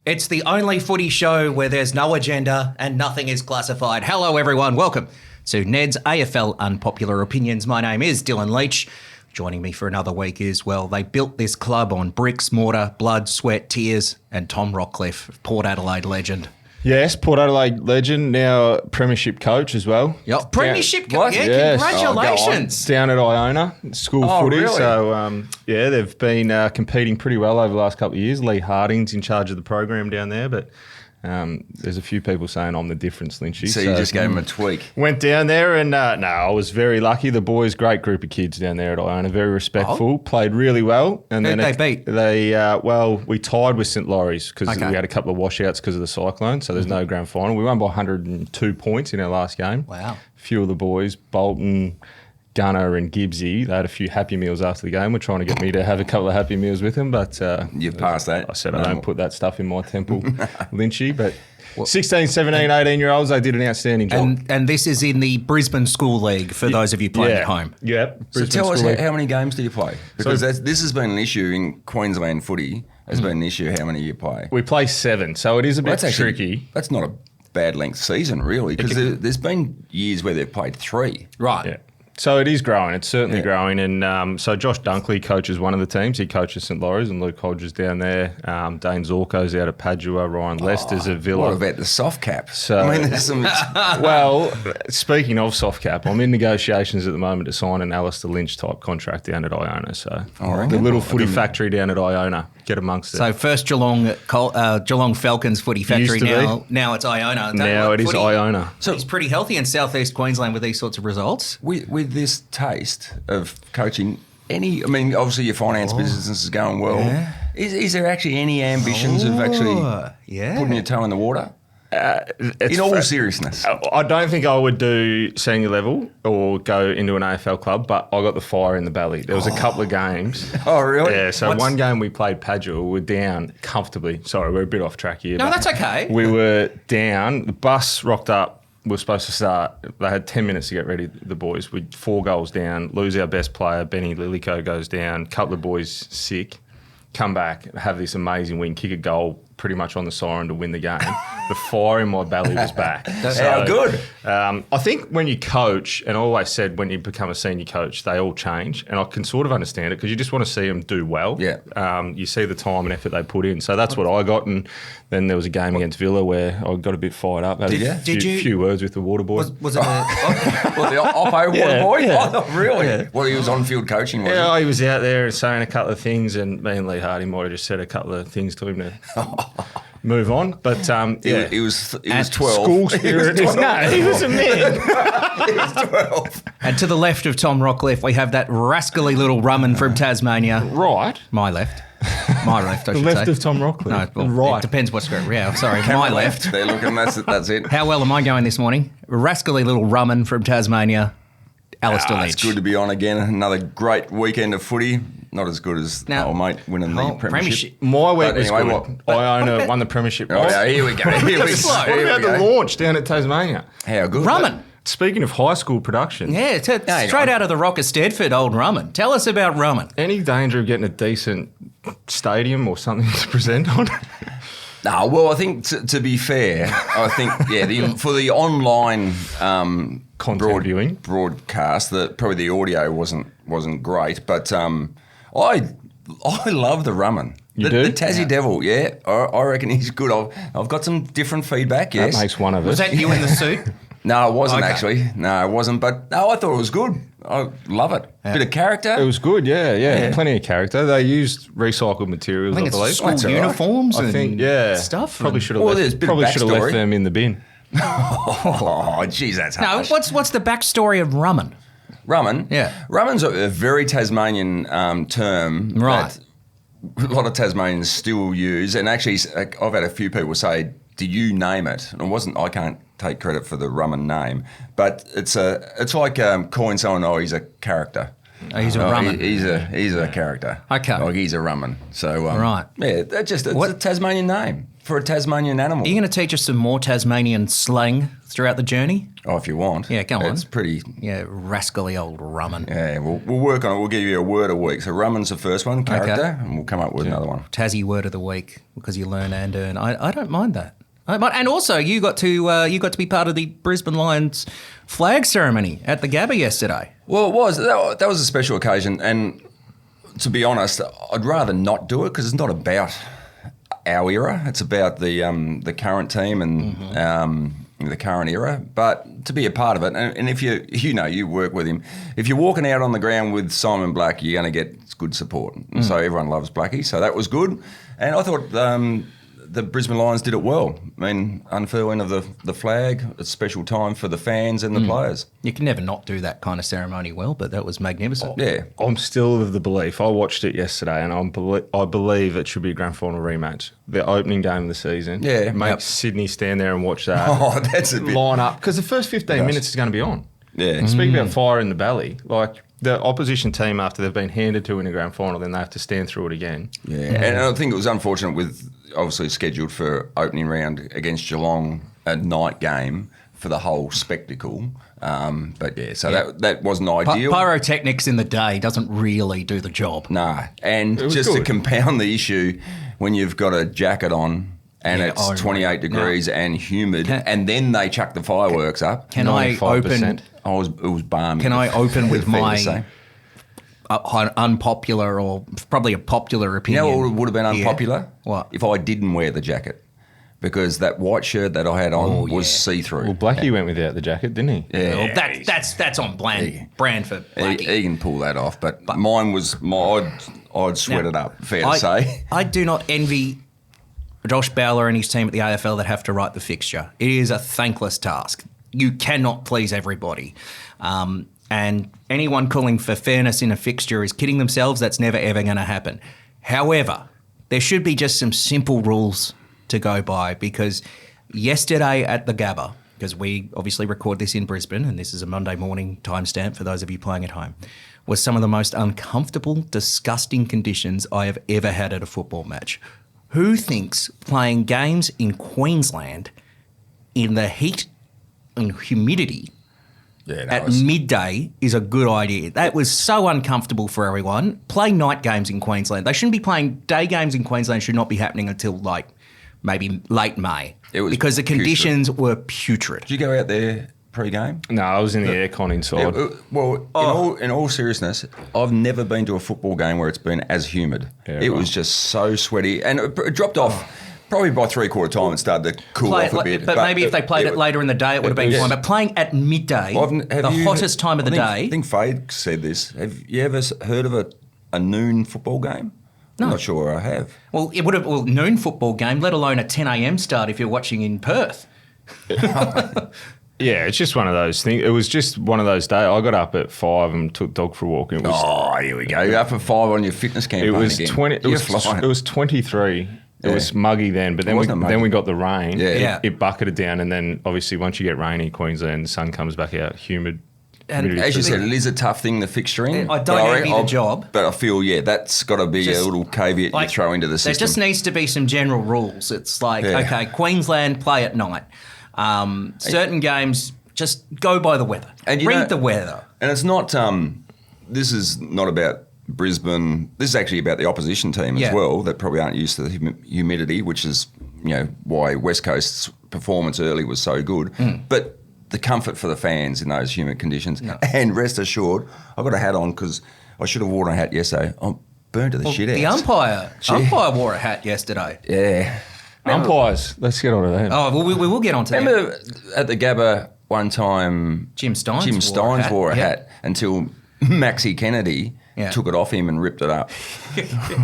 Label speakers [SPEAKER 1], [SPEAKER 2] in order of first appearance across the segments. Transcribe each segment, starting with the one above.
[SPEAKER 1] It's the only footy show where there's no agenda and nothing is classified. Hello, everyone. Welcome to Neds AFL Unpopular Opinions. My name is Dylan Leach. Joining me for another week is, well, they built this club on bricks, mortar, blood, sweat, tears, and Tom Rockliff, Port Adelaide legend.
[SPEAKER 2] Yes, Port Adelaide legend, now premiership coach as well.
[SPEAKER 1] Yep, premiership coach. Yeah,
[SPEAKER 2] yes.
[SPEAKER 1] Congratulations.
[SPEAKER 2] Down at Iona, school footy.
[SPEAKER 3] Really?
[SPEAKER 2] So, they've been competing pretty well over the last couple of years. Lee Harding's in charge of the program down there, but there's a few people saying I'm the difference, Lynchy.
[SPEAKER 3] So you just gave him a tweak.
[SPEAKER 2] Went down there and, I was very lucky. The boys, great group of kids down there at Iona, very respectful, played really well. And
[SPEAKER 1] Who'd
[SPEAKER 2] then
[SPEAKER 1] they beat?
[SPEAKER 2] We tied with St Laurie's because we had a couple of washouts because of the cyclone, so there's no grand final. We won by 102 points in our last game.
[SPEAKER 1] Wow.
[SPEAKER 2] A few of the boys, Bolton, Gunner and Gibbsy, they had a few happy meals after the game. We're trying to get me to have a couple of happy meals with them, but
[SPEAKER 3] You've passed that.
[SPEAKER 2] I said I don't put that stuff in my temple, Lynchy. But 16, 17, 18-year-olds, they did an outstanding job.
[SPEAKER 1] And this is in the Brisbane School League for those of you playing at home.
[SPEAKER 2] Yeah.
[SPEAKER 3] So tell us how many games do you play? Because this has been an issue in Queensland footy. Has been an issue how many you play.
[SPEAKER 2] We play 7, so it is a bit tricky.
[SPEAKER 3] That's not a bad length season, really, because there's been years where they've played 3.
[SPEAKER 1] Right.
[SPEAKER 2] Yeah. So it is growing. It's certainly growing. And so Josh Dunkley coaches one of the teams. He coaches St Laurie's and Luke Hodges down there. Dane Zorko's out at Padua. Ryan Lester's at Villa.
[SPEAKER 3] What about the soft cap?
[SPEAKER 2] So,
[SPEAKER 3] I mean, there's some...
[SPEAKER 2] Well, speaking of soft cap, I'm in negotiations at the moment to sign an Alastair Lynch type contract down at Iona. So the little footy factory down at Iona. Get amongst it.
[SPEAKER 1] So first Geelong Falcons footy factory, now it's Iona.
[SPEAKER 2] Now it is Iona.
[SPEAKER 1] So it's pretty healthy in southeast Queensland with these sorts of results.
[SPEAKER 3] With this taste of coaching, obviously your finance business is going well.
[SPEAKER 1] Yeah.
[SPEAKER 3] Is there actually any ambitions of actually putting your toe in the water? In all seriousness.
[SPEAKER 2] I don't think I would do senior level or go into an AFL club, but I got the fire in the belly. There was a couple of games.
[SPEAKER 3] Oh, really?
[SPEAKER 2] Yeah, so one game we played Padua, we were down comfortably. Sorry, we're a bit off track here.
[SPEAKER 1] No, that's okay.
[SPEAKER 2] We were down. The bus rocked up. We were supposed to start. They had 10 minutes to get ready, the boys. We'd 4 goals down, lose our best player. Benny Lillico goes down, couple of boys sick. Come back, have this amazing win, kick a goal pretty much on the siren to win the game. The fire in my belly was back.
[SPEAKER 3] How good.
[SPEAKER 2] I think when you coach, and I always said when you become a senior coach, they all change. And I can sort of understand it because you just want to see them do well.
[SPEAKER 3] Yeah.
[SPEAKER 2] You see the time and effort they put in. So that's what I got. And then there was a game against Villa where I got a bit fired up. Had a few words with the water boy.
[SPEAKER 1] Was it
[SPEAKER 3] the Oppo water boy?
[SPEAKER 2] Yeah.
[SPEAKER 3] Oh, really? Yeah. Well, he was on-field coaching, wasn't he?
[SPEAKER 2] He was out there saying a couple of things, and me and Lee Hardy might have just said a couple of things to him to move on. But
[SPEAKER 3] he was 12.
[SPEAKER 2] School spirit. No, he was a man.
[SPEAKER 3] He was 12.
[SPEAKER 1] And to the left of Tom Rockliff, we have that rascally little Rum'un from Tasmania.
[SPEAKER 2] Right.
[SPEAKER 1] My left. My left, I should
[SPEAKER 2] The left
[SPEAKER 1] say.
[SPEAKER 2] of Tom Rockliff.
[SPEAKER 1] No, well,
[SPEAKER 2] right.
[SPEAKER 1] It depends what's going. Yeah, sorry, my left.
[SPEAKER 3] They're looking. That's it.
[SPEAKER 1] How well am I going this morning? Rascally little Rum'un from Tasmania, Alastair Lynch.
[SPEAKER 3] It's good to be on again. Another great weekend of footy. Not as good as our mate winning the premiership.
[SPEAKER 2] My week was good. Iona won the premiership.
[SPEAKER 3] Oh, yeah, here we go.
[SPEAKER 2] What about the launch down at Tasmania?
[SPEAKER 3] How good.
[SPEAKER 1] Rum'un.
[SPEAKER 2] Speaking of high school production.
[SPEAKER 1] Yeah, straight out of the Rock of Stedford, old Rum'un. Tell us about Rum'un.
[SPEAKER 2] Any danger of getting a decent stadium or something to present on?
[SPEAKER 3] No, well, I think to be fair, I think for the online
[SPEAKER 2] content viewing
[SPEAKER 3] broadcast, probably the audio wasn't great, but I love the Rum'un.
[SPEAKER 2] You do?
[SPEAKER 3] The Tassie Devil, yeah, I reckon he's good. I've got some different feedback. Yes,
[SPEAKER 2] that makes one of us.
[SPEAKER 1] Was that you in the suit?
[SPEAKER 3] No, it wasn't actually. No, it wasn't. But no, I thought it was good. I love it.
[SPEAKER 1] Yeah.
[SPEAKER 3] Bit of character.
[SPEAKER 2] It was good, yeah. Plenty of character. They used recycled materials, I believe.
[SPEAKER 1] It's school uniforms and stuff.
[SPEAKER 2] Probably should have left them in the bin.
[SPEAKER 3] Oh, geez, that's harsh.
[SPEAKER 1] No, what's the backstory of Rum'un?
[SPEAKER 3] Rum'un?
[SPEAKER 1] Yeah.
[SPEAKER 3] Rum'un's a very Tasmanian term.
[SPEAKER 1] Right.
[SPEAKER 3] That a lot of Tasmanians still use. And actually, I've had a few people say, did you name it? And I can't take credit for the Rum'un name, but it's like calling someone, he's a character.
[SPEAKER 1] He's a Rum'un.
[SPEAKER 3] He's a character.
[SPEAKER 1] Okay.
[SPEAKER 3] Like he's a Rum'un. So
[SPEAKER 1] right.
[SPEAKER 3] Yeah, it's a Tasmanian name. for a Tasmanian animal.
[SPEAKER 1] Are you going to teach us some more Tasmanian slang throughout the journey?
[SPEAKER 3] Oh, if you want.
[SPEAKER 1] Yeah, go on.
[SPEAKER 3] It's pretty...
[SPEAKER 1] Yeah, rascally old Rum'un.
[SPEAKER 3] Yeah, we'll work on it. We'll give you a word a week. So Rum'un's the first one, character, and we'll come up with another one.
[SPEAKER 1] Tassie word of the week, because you learn and earn. I don't mind that. And also, you got to be part of the Brisbane Lions flag ceremony at the Gabba yesterday.
[SPEAKER 3] Well, it was. That was a special occasion, and to be honest, I'd rather not do it because it's not about our era. It's about the current team and the current era. But to be a part of it, and if you work with him, if you're walking out on the ground with Simon Black, you're going to get good support. And so everyone loves Blackie. So that was good. And I thought the Brisbane Lions did it well. I mean, unfurling of the flag, a special time for the fans and the players.
[SPEAKER 1] You can never not do that kind of ceremony well, but that was magnificent.
[SPEAKER 3] Yeah.
[SPEAKER 2] I'm still of the belief. I watched it yesterday, and I believe it should be a grand final rematch. The opening game of the season.
[SPEAKER 3] Yeah.
[SPEAKER 2] Make Sydney stand there and watch that.
[SPEAKER 3] Oh, that's a bit...
[SPEAKER 2] Line up. Because the first 15 minutes is going to be on.
[SPEAKER 3] Yeah.
[SPEAKER 2] Speaking about fire in the belly, like the opposition team, after they've been handed to in a grand final, then they have to stand through it again.
[SPEAKER 3] Yeah. And I think it was unfortunate with obviously scheduled for opening round against Geelong, a night game for the whole spectacle. That wasn't ideal.
[SPEAKER 1] Pyrotechnics in the day doesn't really do the job.
[SPEAKER 3] No. And just to compound the issue, when you've got a jacket on and it's 28 degrees and humid, and then they chuck the fireworks up.
[SPEAKER 1] Can I open?
[SPEAKER 3] It was balmy.
[SPEAKER 1] Can I open with my unpopular or probably a popular opinion?
[SPEAKER 3] You know what would have been unpopular?
[SPEAKER 1] What?
[SPEAKER 3] If I didn't wear the jacket. Because that white shirt that I had on was see-through.
[SPEAKER 2] Well, Blackie went without the jacket, didn't he?
[SPEAKER 3] Yeah.
[SPEAKER 1] Well, that's on brand for Blackie.
[SPEAKER 3] He can pull that off, but mine was... I'd sweat it up, fair to say.
[SPEAKER 1] I do not envy Josh Bowler and his team at the AFL that have to write the fixture. It is a thankless task. You cannot please everybody. And anyone calling for fairness in a fixture is kidding themselves. That's never, ever going to happen. However, there should be just some simple rules to go by, because yesterday at the Gabba, because we obviously record this in Brisbane and this is a Monday morning timestamp for those of you playing at home, was some of the most uncomfortable, disgusting conditions I have ever had at a football match. Who thinks playing games in Queensland in the heat and humidity midday is a good idea? That was so uncomfortable for everyone. Play night games in Queensland. They shouldn't be playing day games in Queensland. Should not be happening until maybe late May.
[SPEAKER 3] It was
[SPEAKER 1] because the conditions were putrid.
[SPEAKER 3] Did you go out there pre-game?
[SPEAKER 2] No, I was in the aircon inside.
[SPEAKER 3] In all seriousness, I've never been to a football game where it's been as humid. Yeah, it was just so sweaty. And it dropped off. Probably by three-quarter time it started to cool off a bit.
[SPEAKER 1] But maybe if they played it later in the day, it would have been fine. But playing at midday, the hottest time of the day...
[SPEAKER 3] I think Fade said this. Have you ever heard of a noon football game?
[SPEAKER 1] No.
[SPEAKER 3] I'm not sure I have.
[SPEAKER 1] Well, it would have noon football game, let alone a 10 a.m. start if you're watching in Perth.
[SPEAKER 2] Yeah, it's just one of those things. It was just one of those days. I got up at 5 and took dog for a walk. And it was,
[SPEAKER 3] here we go. You're up at 5 on your fitness campaign.
[SPEAKER 2] It was
[SPEAKER 3] again.
[SPEAKER 2] 20. It was 23. It was muggy then, but then we got the rain.
[SPEAKER 3] Yeah.
[SPEAKER 2] It bucketed down, and then obviously once you get rain in Queensland, the sun comes back out, humid.
[SPEAKER 1] And
[SPEAKER 3] as you said, it is a tough thing, the fixturing.
[SPEAKER 1] I don't envy the job.
[SPEAKER 3] But I feel, that's got to be a little caveat you throw into the system.
[SPEAKER 1] There just needs to be some general rules. It's like, okay, Queensland, play at night. Certain games, just go by the weather. And read the weather.
[SPEAKER 3] And it's not, this is not about Brisbane. This is actually about the opposition team as well, that probably aren't used to the humidity, which is, why West Coast's performance early was so good. But the comfort for the fans in those humid conditions. No. And rest assured, I've got a hat on because I should have worn a hat yesterday. I'm burned to the shit out.
[SPEAKER 1] The umpire wore a hat yesterday.
[SPEAKER 3] Yeah.
[SPEAKER 2] Umpires. Let's get on to that.
[SPEAKER 1] Oh, well, we will get on to that.
[SPEAKER 3] Remember at the Gabba one time,
[SPEAKER 1] Jim Steins
[SPEAKER 3] wore a hat until Maxie Kennedy took it off him and ripped it up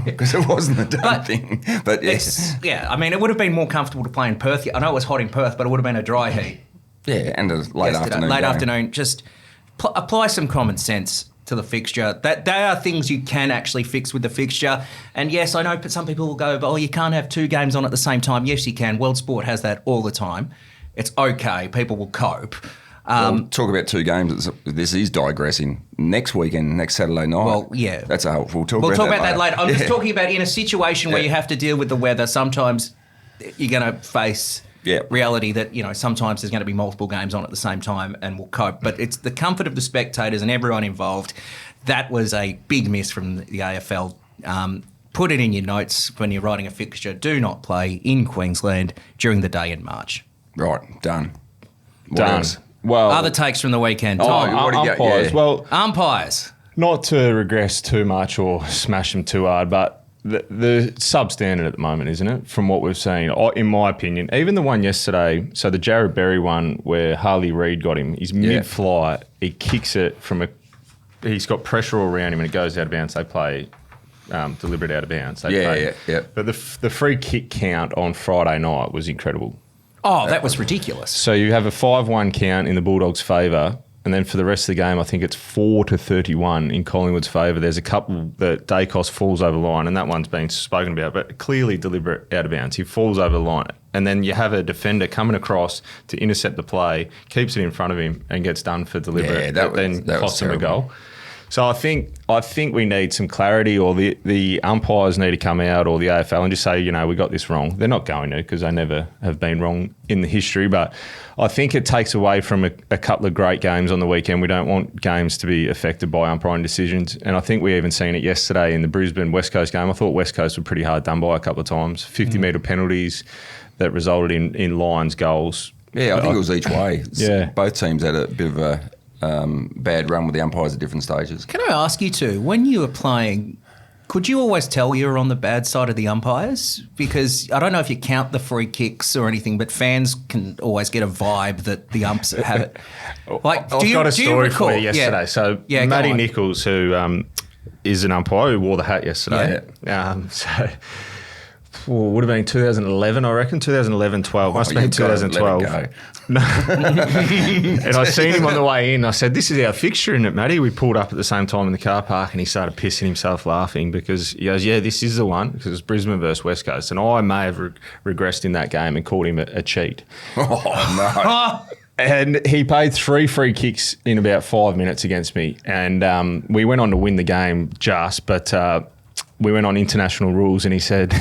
[SPEAKER 3] because it wasn't a done thing. But yes.
[SPEAKER 1] Yeah, I mean, it would have been more comfortable to play in Perth. I know it was hot in Perth, but it would have been a dry heat.
[SPEAKER 3] Yeah, and a late afternoon.
[SPEAKER 1] Just apply some common sense to the fixture. That there are things you can actually fix with the fixture. And yes, I know some people will go, you can't have two games on at the same time. Yes, you can. World Sport has that all the time. It's okay. People will cope.
[SPEAKER 3] Talk about two games. This is digressing. Next weekend, next Saturday night.
[SPEAKER 1] Well, yeah.
[SPEAKER 3] That's a helpful.
[SPEAKER 1] We'll talk about that later. I'm just talking about in a situation where you have to deal with the weather, sometimes you're going to face reality that, sometimes there's going to be multiple games on at the same time and we'll cope. But it's the comfort of the spectators and everyone involved. That was a big miss from the AFL. Put it in your notes when you're writing a fixture. Do not play in Queensland during the day in March.
[SPEAKER 3] Right, done. What
[SPEAKER 2] Done.
[SPEAKER 3] else?
[SPEAKER 2] Well,
[SPEAKER 1] Other takes from the weekend.
[SPEAKER 2] umpires. Well,
[SPEAKER 1] Umpires.
[SPEAKER 2] not to regress too much or smash them too hard, but the substandard at the moment, isn't it? From what we've seen, in my opinion, even the one yesterday. So the Jared Berry one where Harley Reid got him. He's mid-fly. He kicks it from he's got pressure all around him and it goes out of bounds. They play deliberate out of bounds.
[SPEAKER 3] Yeah.
[SPEAKER 2] But the free kick count on Friday night was incredible.
[SPEAKER 1] Oh, that was ridiculous.
[SPEAKER 2] So you have a 5-1 count in the Bulldogs' favour, and then for the rest of the game, I think it's 4-31 in Collingwood's favour. There's a couple that Dacos falls over the line, and that one's been spoken about, but clearly deliberate out of bounds. He falls over the line, and then you have a defender coming across to intercept the play, keeps it in front of him, and gets done for deliberate. That costs him a goal. So I think we need some clarity, or the umpires need to come out, or the AFL, and just say, we got this wrong. They're not going to, because they never have been wrong in the history. But I think it takes away from a couple of great games on the weekend. We don't want games to be affected by umpiring decisions. And I think we even seen it yesterday in the Brisbane West Coast game. I thought West Coast were pretty hard done by a couple of times. 50-metre penalties that resulted in Lions goals.
[SPEAKER 3] Yeah, I think it was each way.
[SPEAKER 2] Yeah.
[SPEAKER 3] Both teams had a bit of a bad run with the umpires at different stages.
[SPEAKER 1] Can I ask you too, when you were playing, could you always tell you were on the bad side of the umpires? Because I don't know if you count the free kicks or anything, but fans can always get a vibe that the umps have it.
[SPEAKER 2] I've got a story for you yesterday.
[SPEAKER 1] Yeah.
[SPEAKER 2] So Matty Nichols, who is an umpire, who wore the hat yesterday. Would have been 2011, I reckon. 2011-12. Must have been 2012. And I seen him on the way in. I said, "This is our fixture, isn't it, Matty?" We pulled up at the same time in the car park, and he started pissing himself laughing because he goes, "Yeah, this is the one," because it's Brisbane versus West Coast. And I may have regressed in that game and called him a cheat.
[SPEAKER 3] Oh, no.
[SPEAKER 2] And he paid 3 free kicks in about 5 minutes against me. And we went on to win the game but we went on international rules, and he said,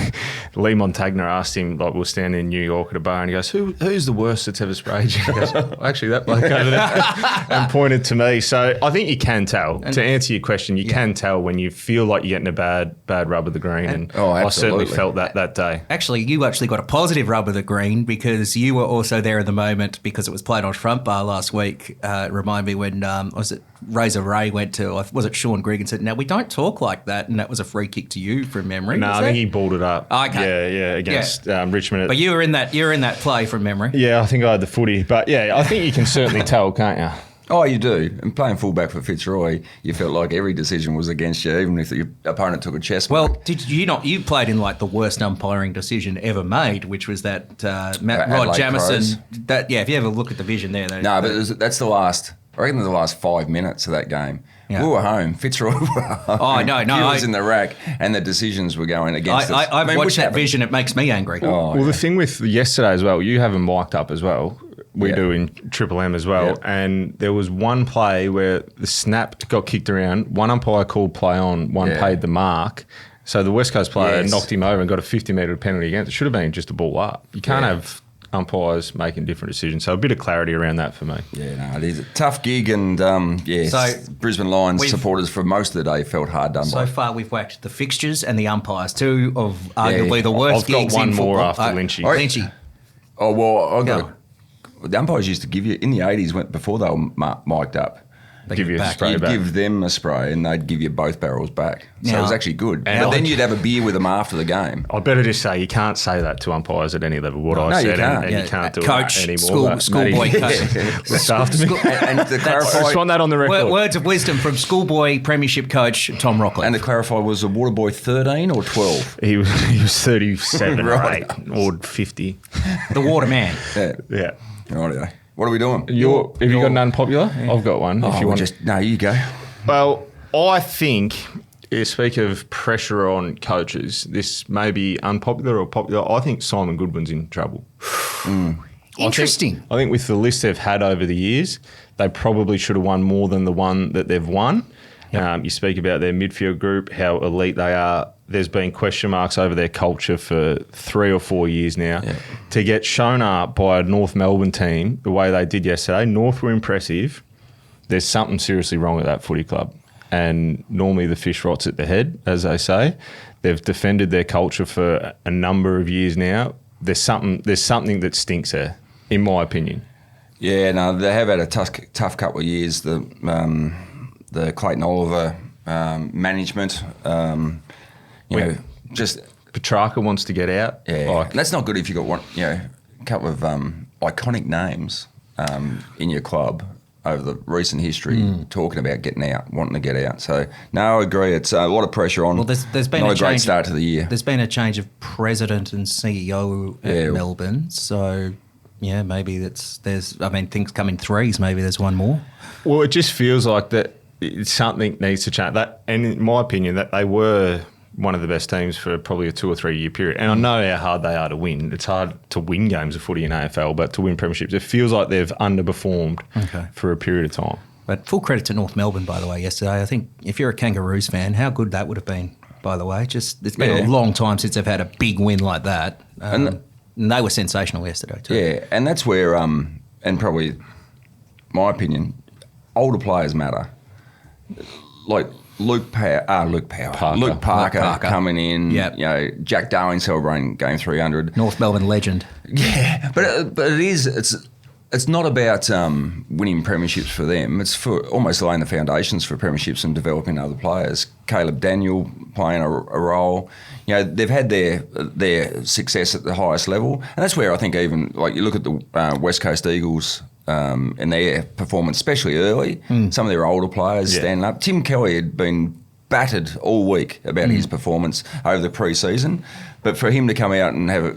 [SPEAKER 2] Lee Montagna asked him, like we were standing in New York at a bar, and he goes, who's the worst that's ever sprayed you? He goes, actually, that bloke over there, and pointed to me. So I think you can tell. To answer your question, you can tell when you feel like you're getting a bad rub of the green, and I certainly felt that day.
[SPEAKER 1] Actually, you actually got a positive rub of the green because you were also there at the moment because it was played on front bar last week. Remind me when, was it Razor Ray went to, was it Sean Grigg and said, "Now we don't talk like that," and that was a free kick to you from memory.
[SPEAKER 2] No, I think he balled it up.
[SPEAKER 1] Okay.
[SPEAKER 2] Against Richmond.
[SPEAKER 1] But you were in that play from memory.
[SPEAKER 2] Yeah, I think I had the footy. But yeah, I think you can certainly tell, can't you?
[SPEAKER 3] Oh, you do. And playing fullback for Fitzroy, you felt like every decision was against you, even if your opponent took a chest mark.
[SPEAKER 1] Well, did you not? You played in like the worst umpiring decision ever made, which was that Rod Jamison. That if you ever look at the vision there.
[SPEAKER 3] That's the last. I reckon the last 5 minutes of that game. Yeah. We were home. Fitzroy were home.
[SPEAKER 1] Oh, no.
[SPEAKER 3] He was in the rack, and the decisions were going against us.
[SPEAKER 1] I've watched that vision. It makes me angry.
[SPEAKER 2] The thing with yesterday as well, you have them mic'd up as well. We do in Triple M as well. Yeah. And there was one play where the snap got kicked around. One umpire called play on, one paid the mark. So the West Coast player knocked him over and got a 50-metre penalty against. It should have been just a ball up. You can't have umpires making different decisions. So a bit of clarity around that for me.
[SPEAKER 3] Yeah, no, it is a tough gig, and so Brisbane Lions supporters for most of the day felt hard done by.
[SPEAKER 1] So far we've whacked the fixtures and the umpires, two of arguably the worst gigs in football.
[SPEAKER 2] I've got one more after Lynchy.
[SPEAKER 1] Lynchy.
[SPEAKER 3] Oh, well, the umpires used to give you, in the 80s, before they were mic'd up,
[SPEAKER 2] give you a spray back.
[SPEAKER 3] Give them a spray and they'd give you both barrels back. So it was actually good. But then you'd have a beer with them after the game.
[SPEAKER 2] I better just say you can't say that to umpires at any level.
[SPEAKER 3] You can't.
[SPEAKER 2] And you can't do
[SPEAKER 1] coach,
[SPEAKER 2] it anymore.
[SPEAKER 1] Schoolboy coach.
[SPEAKER 2] After me.
[SPEAKER 3] And to clarify,
[SPEAKER 2] I just want that on the record.
[SPEAKER 1] Words of wisdom from schoolboy premiership coach Tom Rockliff.
[SPEAKER 3] And to clarify, was the Waterboy 13 or 12?
[SPEAKER 2] He was 37 or 8 or 50.
[SPEAKER 1] The Waterman.
[SPEAKER 3] Yeah. Rightio. What are we doing?
[SPEAKER 2] Have you got an unpopular? I've got one. If you want.
[SPEAKER 3] No, you go.
[SPEAKER 2] Well, I think, speak of pressure on coaches, this may be unpopular or popular. I think Simon Goodwin's in trouble.
[SPEAKER 1] Interesting.
[SPEAKER 2] I think with the list they've had over the years, they probably should have won more than the one that they've won. Yep. You speak about their midfield group, how elite they are. there's been question marks over their culture for 3 or 4 years now. Yeah. To get shown up by a North Melbourne team the way they did yesterday, North were impressive. There's something seriously wrong at that footy club. And normally the fish rots at the head, as they say. They've defended their culture for a number of years now. There's something that stinks there, in my opinion.
[SPEAKER 3] Yeah, no, they have had a tough couple of years. The Clayton Oliver management, just
[SPEAKER 2] Petrarca wants to get out.
[SPEAKER 3] Yeah, and that's not good if you've got a couple of iconic names in your club over the recent history talking about getting out, wanting to get out. So, no, I agree. It's a lot of pressure on.
[SPEAKER 1] Well, there's been
[SPEAKER 3] not a great start to the year.
[SPEAKER 1] There's been a change of president and CEO at Melbourne. So, yeah, maybe there's things come in threes. Maybe there's one more.
[SPEAKER 2] Well, it just feels like that something needs to change. And in my opinion, that they were one of the best teams for probably a 2 or 3 year period. And I know how hard they are to win. It's hard to win games of footy in AFL, but to win premierships, it feels like they've underperformed for a period of time.
[SPEAKER 1] But full credit to North Melbourne, by the way, yesterday. I think if you're a Kangaroos fan, how good that would have been, by the way. It's been a long time since they've had a big win like that. And they were sensational yesterday too.
[SPEAKER 3] Yeah, and that's where, and probably my opinion, older players matter. Like Luke Parker coming in.
[SPEAKER 1] Yep.
[SPEAKER 3] Jack Darwin celebrating game 300.
[SPEAKER 1] North Melbourne legend.
[SPEAKER 3] Yeah, but it's not about winning premierships for them. It's for almost laying the foundations for premierships and developing other players. Caleb Daniel playing a role. They've had their success at the highest level, and that's where I think even like you look at the West Coast Eagles. And their performance, especially early, some of their older players standing up. Tim Kelly had been battered all week about his performance over the pre-season, but for him to come out and have a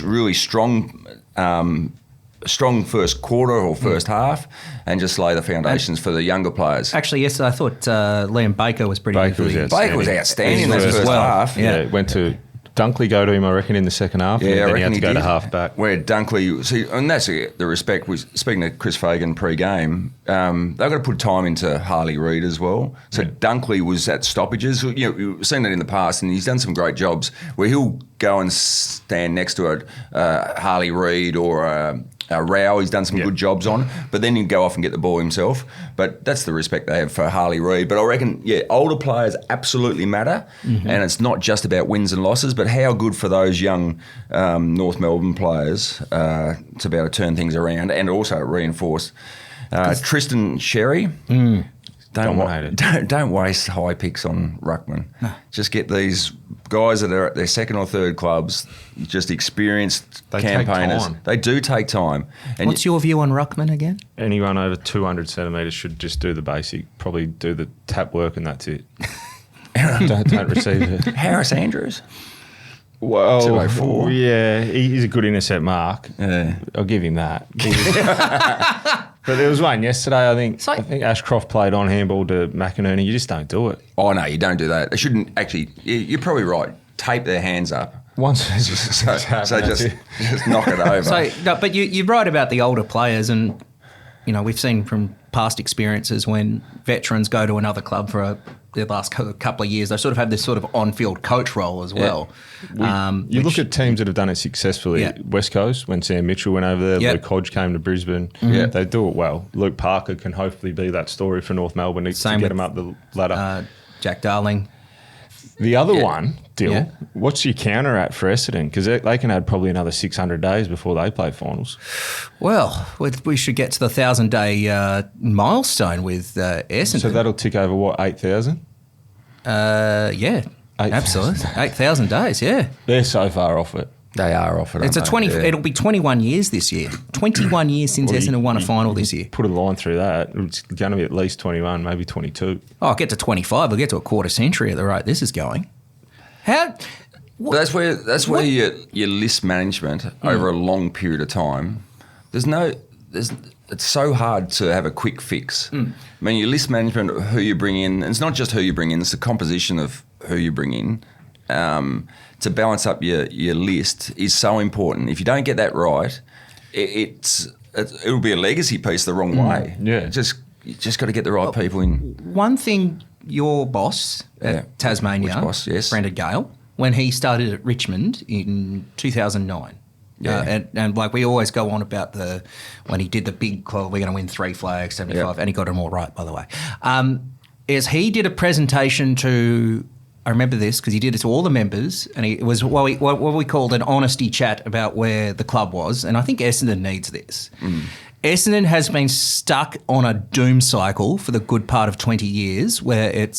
[SPEAKER 3] really strong first quarter or first half and just lay the foundations for the younger players.
[SPEAKER 1] Actually, yes, I thought Liam Baker was pretty good.
[SPEAKER 3] Baker was outstanding in that first half.
[SPEAKER 2] Yeah, went to Dunkley go to him, I reckon, in the second half.
[SPEAKER 3] Yeah,
[SPEAKER 2] and then he had to go to half back.
[SPEAKER 3] Where Dunkley, and that's the respect. Speaking to Chris Fagan pre-game, they've got to put time into Harley Reid as well. So Dunkley was at stoppages. We've seen that in the past, and he's done some great jobs where he'll go and stand next to a Harley Reid or Rao. He's done some good jobs on, but then he'd go off and get the ball himself. But that's the respect they have for Harley Reid. But I reckon, older players absolutely matter, and it's not just about wins and losses, but how good for those young North Melbourne players to be able to turn things around and also reinforce. Tristan Sherry, don't waste high picks on Ruckman. No. Just get these guys that are at their second or third clubs, just experienced campaigners. They do take time.
[SPEAKER 1] And what's your view on Ruckman again?
[SPEAKER 2] Anyone over 200 centimetres should just do the basic, probably do the tap work and that's it. don't receive it.
[SPEAKER 3] Harris Andrews?
[SPEAKER 2] Well,
[SPEAKER 3] 204.
[SPEAKER 2] Yeah, he's a good intercept mark.
[SPEAKER 3] Yeah.
[SPEAKER 2] I'll give him that. But there was one yesterday, I think Ashcroft played on handball to McInerney. You just don't do it.
[SPEAKER 3] Oh, no, you don't do that. They shouldn't actually. You're probably right. Tape their hands up.
[SPEAKER 2] Once
[SPEAKER 3] just knock it over.
[SPEAKER 1] But you're right about the older players, and we've seen from past experiences when veterans go to another club for the last couple of years, they sort of have this sort of on-field coach role as well.
[SPEAKER 2] You look at teams that have done it successfully. West Coast, when Sam Mitchell went over there, Luke Hodge came to Brisbane. They do it well. Luke Parker can hopefully be that story for North Melbourne to get him up the ladder.
[SPEAKER 1] Jack Darling.
[SPEAKER 2] The other one, Dill, what's your counter at for Essendon? Because they can add probably another 600 days before they play finals.
[SPEAKER 1] Well, we should get to the 1,000-day milestone with Essendon.
[SPEAKER 2] So that'll tick over, what, 8,000?
[SPEAKER 1] Yeah, 8, absolutely. 8,000 days, yeah.
[SPEAKER 2] They're so far off it.
[SPEAKER 3] They are off it.
[SPEAKER 1] It's It'll be 21 years this year. 21 years since Essendon won a final this year.
[SPEAKER 2] Put a line through that. It's going to be at least 21, maybe 22.
[SPEAKER 1] Oh, I'll get to 25. I'll get to a quarter century at the rate this is going.
[SPEAKER 3] But that's where your list management over a long period of time. It's so hard to have a quick fix. I mean, your list management of who you bring in, and it's not just who you bring in, it's the composition of who you bring in. To balance up your list is so important. If you don't get that right, it'll be a legacy piece the wrong way.
[SPEAKER 2] Yeah,
[SPEAKER 3] you just got to get the right people in.
[SPEAKER 1] One thing your boss at Tasmania,
[SPEAKER 3] Which boss? Yes.
[SPEAKER 1] Brendan Gale, when he started at Richmond in 2009.
[SPEAKER 3] Yeah.
[SPEAKER 1] And like we always go on about when he did the big call, we're going to win 3 flags, 75, and he got them all right, by the way. Is he did a presentation to, I remember this because he did it to all the members, and it was what we called an honesty chat about where the club was, and I think Essendon needs this. Essendon has been stuck on a doom cycle for the good part of 20 years where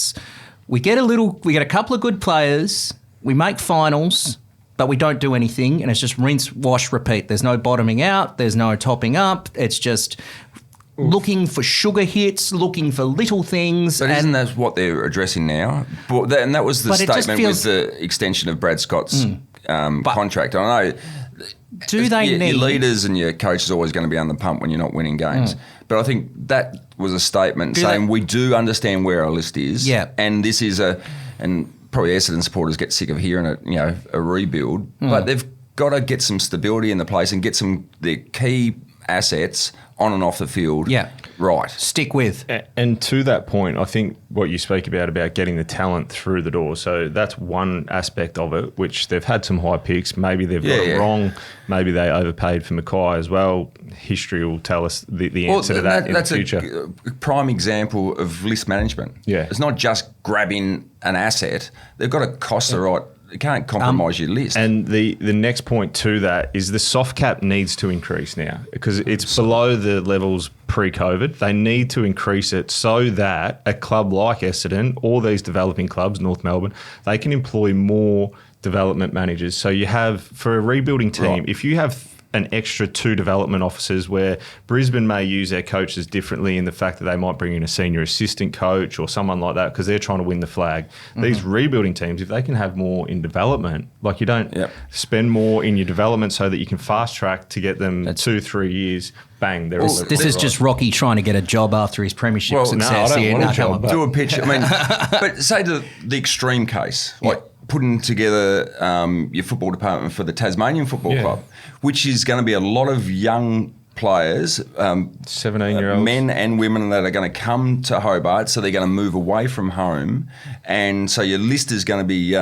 [SPEAKER 1] we get a couple of good players, we make finals, but we don't do anything, and it's just rinse, wash, repeat. There's no bottoming out. There's no topping up. It's just looking for sugar hits, looking for little things.
[SPEAKER 3] But isn't that what they're addressing now? And that was the statement with the extension of Brad Scott's contract. I know. Your leaders and your coach is always going to be under the pump when you're not winning games. But I think that was a statement saying we do understand where our list is.
[SPEAKER 1] Yeah.
[SPEAKER 3] And this is and probably Essendon supporters get sick of hearing it, a rebuild. But they've got to get some stability in the place and get their key assets on and off the field right.
[SPEAKER 1] Stick with.
[SPEAKER 2] And to that point, I think what you speak about getting the talent through the door. So that's one aspect of it, which they've had some high picks. Maybe they've got it wrong. Maybe they overpaid for Mackay as well. History will tell us the answer to that in the future.
[SPEAKER 3] That's a prime example of list management.
[SPEAKER 2] Yeah.
[SPEAKER 3] It's not just grabbing an asset. They've got to cost the right. You can't compromise your list.
[SPEAKER 2] And the next point to that is the soft cap needs to increase now because it's below the levels pre-COVID. They need to increase it so that a club like Essendon, or these developing clubs, North Melbourne, they can employ more development managers. So you have, for a rebuilding team, if you have an extra 2 development officers where Brisbane may use their coaches differently in the fact that they might bring in a senior assistant coach or someone like that because they're trying to win the flag. These rebuilding teams, if they can have more in development, like you don't spend more in your development so that you can fast track to get them 2-3 years, bang, they're all
[SPEAKER 1] This is just Rocky trying to get a job after his premiership success.
[SPEAKER 2] I don't want a job.
[SPEAKER 3] Do a pitch. I mean, but say the extreme case, like putting together your football department for the Tasmanian Football Club, which is going to be a lot of young players,
[SPEAKER 2] 17-year-olds,
[SPEAKER 3] men and women that are going to come to Hobart, so they're going to move away from home, and so your list is going to be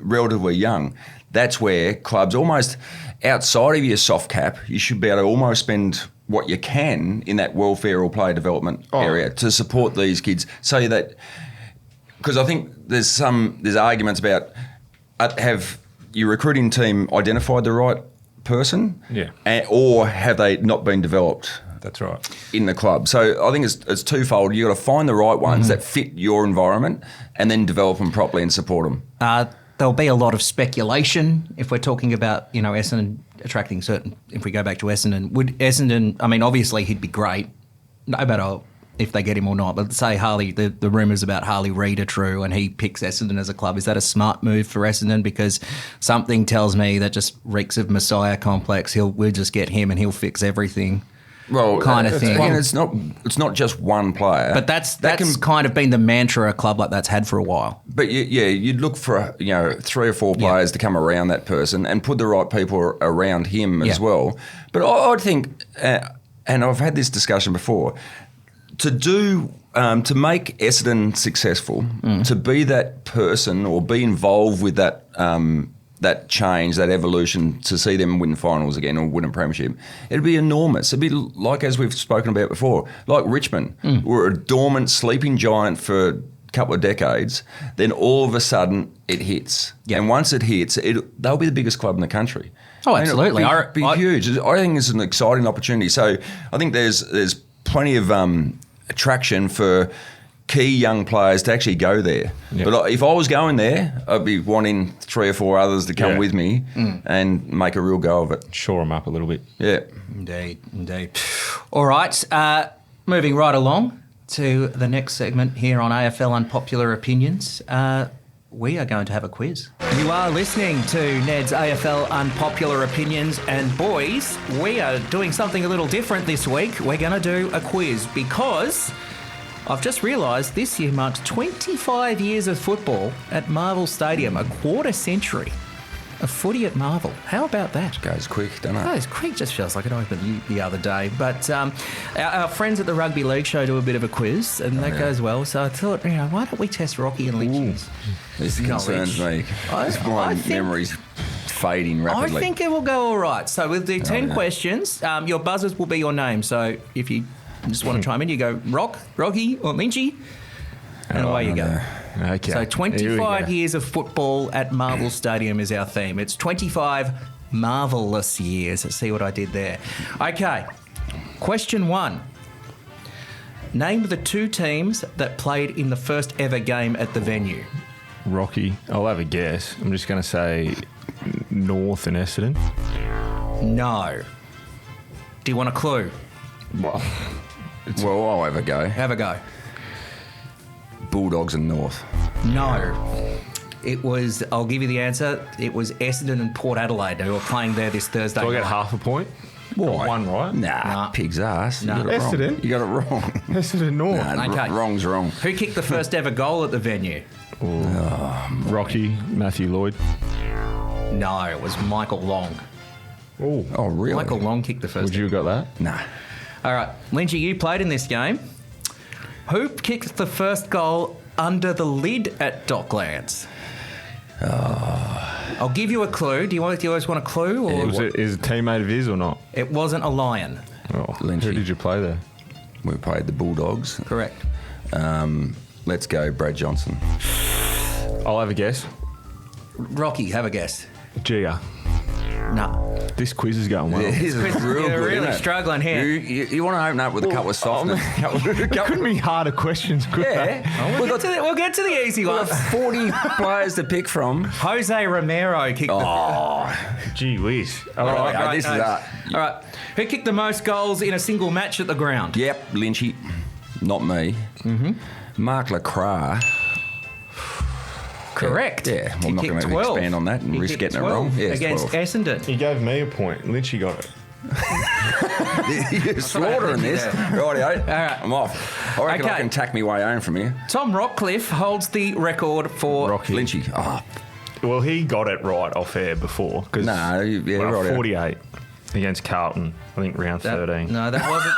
[SPEAKER 3] relatively young. That's where clubs almost outside of your soft cap, you should be able to almost spend what you can in that welfare or player development area to support these kids, so that. Because I think there's arguments about have your recruiting team identified the right person, or have they not been developed?
[SPEAKER 2] That's right.
[SPEAKER 3] In the club. So I think it's twofold. You've got to find the right ones that fit your environment, and then develop them properly and support them.
[SPEAKER 1] There'll be a lot of speculation if we're talking about Essendon attracting certain. If we go back to Essendon, would Essendon? I mean, obviously he'd be great, no matter if they get him or not. But say Harley, the rumours about Harley Reid are true, and he picks Essendon as a club. Is that a smart move for Essendon? Because something tells me that just reeks of Messiah complex. We'll just get him and he'll fix everything.
[SPEAKER 3] Well,
[SPEAKER 1] kind of thing.
[SPEAKER 3] Again, it's not just one player.
[SPEAKER 1] But that's kind of been the mantra a club like that's had for a while.
[SPEAKER 3] But you'd look for 3 or 4 players to come around that person and put the right people around him as well. But I think, and I've had this discussion before, to make Essendon successful, to be that person or be involved with that that change, that evolution, to see them win finals again or win a premiership, it'd be enormous. It'd be like, as we've spoken about before, like Richmond, were a dormant sleeping giant for a couple of decades, then all of a sudden it hits. Yep. And once it hits, they'll be the biggest club in the country.
[SPEAKER 1] Oh, absolutely.
[SPEAKER 3] It'll be huge. I think it's an exciting opportunity. So I think there's plenty of attraction for key young players to actually go there. Yep. But if I was going there, I'd be wanting 3 or 4 others to come with me and make a real go of it.
[SPEAKER 2] Shore them up a little bit.
[SPEAKER 3] Yeah.
[SPEAKER 1] Indeed. All right, moving right along to the next segment here on AFL Unpopular Opinions. We are going to have a quiz. You are listening to Neds AFL Unpopular Opinions, and boys, we are doing something a little different this week. We're going to do a quiz because I've just realised this year marks 25 years of football at Marvel Stadium, a quarter century. A footy at Marvel. How about that?
[SPEAKER 3] Goes quick, doesn't it?
[SPEAKER 1] Oh, it's quick. Just feels like it opened the other day. But our friends at the Rugby League show do a bit of a quiz, and that goes well. So I thought, why don't we test Rocky and Lynchy's?
[SPEAKER 3] This concerns me. My memory's fading rapidly.
[SPEAKER 1] I think it will go all right. So we'll do 10 questions. Your buzzers will be your name. So if you just want to chime in, you go Rocky, or Lynchy, and away you go.
[SPEAKER 2] Okay.
[SPEAKER 1] So 25 years of football at Marvel Stadium is our theme. It's 25 Marvel-ous years. Let's see what I did there. Okay. Question 1. Name the 2 teams that played in the first ever game at the venue.
[SPEAKER 2] Rocky. I'll have a guess. I'm just going to say North and Essendon.
[SPEAKER 1] No. Do you want a clue?
[SPEAKER 3] Well, I'll have a go.
[SPEAKER 1] Have a go.
[SPEAKER 3] Bulldogs and North.
[SPEAKER 1] No. It was, I'll give you the answer, it was Essendon and Port Adelaide who were playing there this Thursday
[SPEAKER 2] Do I
[SPEAKER 1] night.
[SPEAKER 2] get half a point?
[SPEAKER 3] Why?
[SPEAKER 2] One, right?
[SPEAKER 3] Nah, pig's ass.
[SPEAKER 1] No.
[SPEAKER 3] You got it wrong.
[SPEAKER 2] Essendon?
[SPEAKER 3] You got it wrong.
[SPEAKER 2] Essendon North.
[SPEAKER 3] Nah,
[SPEAKER 1] Okay.
[SPEAKER 3] Wrong's wrong.
[SPEAKER 1] Who kicked the first ever goal at the venue?
[SPEAKER 2] Rocky, Matthew Lloyd.
[SPEAKER 1] No, it was Michael Long.
[SPEAKER 2] Oh.
[SPEAKER 3] Oh, really?
[SPEAKER 1] Michael Long kicked the first.
[SPEAKER 2] Would you have got that?
[SPEAKER 3] Nah.
[SPEAKER 1] All right, Lynchy, you played in this game. Who kicked the first goal under the lid at Docklands? I'll give you a clue. Do you always want a clue? Or
[SPEAKER 2] Is it a teammate of his or not?
[SPEAKER 1] It wasn't a Lion.
[SPEAKER 2] Oh,
[SPEAKER 3] Lynchy.
[SPEAKER 2] who did you play there?
[SPEAKER 3] We played the Bulldogs.
[SPEAKER 1] Correct.
[SPEAKER 3] Let's go Brad Johnson.
[SPEAKER 2] I'll have a guess.
[SPEAKER 1] Rocky, have a guess.
[SPEAKER 2] Gia.
[SPEAKER 1] No.
[SPEAKER 2] This quiz is going well.
[SPEAKER 3] This is real
[SPEAKER 1] You're
[SPEAKER 3] good,
[SPEAKER 1] really
[SPEAKER 3] isn't it?
[SPEAKER 1] struggling here.
[SPEAKER 3] You want to open up with a couple of softness.
[SPEAKER 2] It couldn't be harder questions, could they?
[SPEAKER 3] Yeah.
[SPEAKER 1] We'll get to the easy
[SPEAKER 3] We've
[SPEAKER 1] one.
[SPEAKER 3] got 40 players to pick from.
[SPEAKER 1] Jose Romero kicked
[SPEAKER 2] Gee whiz.
[SPEAKER 3] All right,
[SPEAKER 1] Right,
[SPEAKER 3] this is
[SPEAKER 1] no.
[SPEAKER 3] that.
[SPEAKER 1] All right. Who kicked the most goals in a single match at the ground?
[SPEAKER 3] Yep, Lynchy. Not me. Mm-hmm. Mark Lacroix.
[SPEAKER 1] Correct.
[SPEAKER 3] Yeah, well,
[SPEAKER 1] He
[SPEAKER 3] I'm not
[SPEAKER 1] kicked
[SPEAKER 3] going to
[SPEAKER 1] 12.
[SPEAKER 3] expand on that and
[SPEAKER 1] He
[SPEAKER 3] risk
[SPEAKER 1] kicked
[SPEAKER 3] getting it
[SPEAKER 1] 12
[SPEAKER 3] wrong. Yes,
[SPEAKER 1] against
[SPEAKER 3] 12.
[SPEAKER 1] Essendon.
[SPEAKER 2] He gave me a point. Lynchy got it.
[SPEAKER 3] You're slaughtering this. Rightio.
[SPEAKER 1] All right.
[SPEAKER 3] I'm off. I reckon
[SPEAKER 1] Okay.
[SPEAKER 3] I can tack my way home from here.
[SPEAKER 1] Tom Rockliff holds the record for...
[SPEAKER 2] Rocky.
[SPEAKER 3] Lynchy. Oh,
[SPEAKER 2] Well, he got it right off air before. Cause
[SPEAKER 3] No, yeah, right.
[SPEAKER 2] 48 against Carlton, I think round 13.
[SPEAKER 1] No, that wasn't...